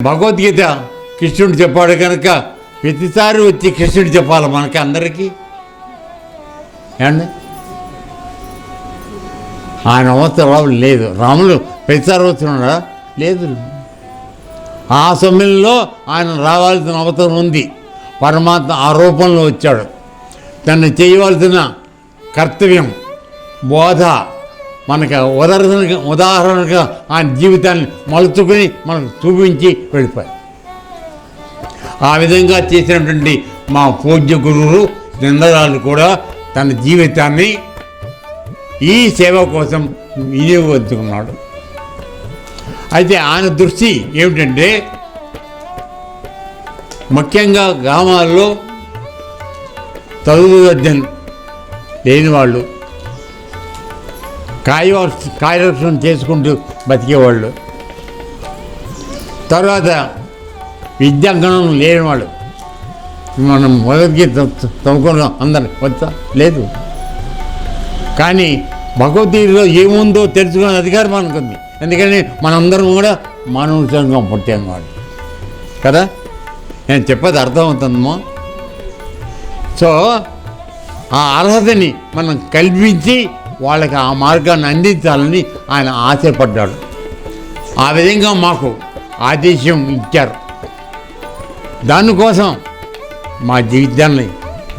భగవద్గీత కృష్ణుడు చెప్పాడు కనుక ప్రతిసారి వచ్చి కృష్ణుడు చెప్పాలి మనకి అందరికీ. ఏమండి, ఆయన అవసరం లేదు. రాముడు ప్రతిసారి వస్తున్నాడా? లేదు. ఆ సమయంలో ఆయన రావాల్సిన అవసరం ఉంది. పరమాత్మ ఆ రూపంలో వచ్చాడు. తను చేయవలసిన కర్తవ్యం బోధ మనకు ఉదాహరణగా ఆయన జీవితాన్ని మలుచుకొని మనకు చూపించి వెళ్ళిపోయి ఆ విధంగా చేసినటువంటి మా పూజ్య గురువు చంద్రరాజు కూడా తన జీవితాన్ని ఈ సేవ కోసం వినియోగించుకున్నాడు. అయితే ఆయన దృష్టి ఏమిటంటే ముఖ్యంగా గ్రామాల్లో చదువు అధ్యయనం లేని వాళ్ళు కార్యరక్షణ చేసుకుంటూ బతికేవాళ్ళు, తర్వాత విద్యాగణం లేనివాళ్ళు. మనం భగవద్గీత చదువుకోవడం అందరికి వచ్చా? లేదు. కానీ భగవద్గీతలో ఏముందో తెలుసుకునే అధికారం మనకుంది. ఎందుకని మనందరం కూడా మానవ సంఘం పుట్టాం వాడు కదా. నేను చెప్పేది అర్థమవుతుందమ్మా. సో ఆ అర్హతని మనం కల్పించి వాళ్ళకి ఆ మార్గాన్ని అందించాలని ఆయన ఆశపడ్డాడు. ఆ విధంగా మాకు ఆదేశం ఇచ్చారు. దానికోసం మా జీవితాన్ని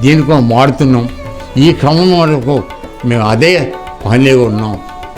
దీనికోసం వాడుతున్నాం. ఈ క్రమం వరకు మేము అదే పనిలో ఉన్నాం.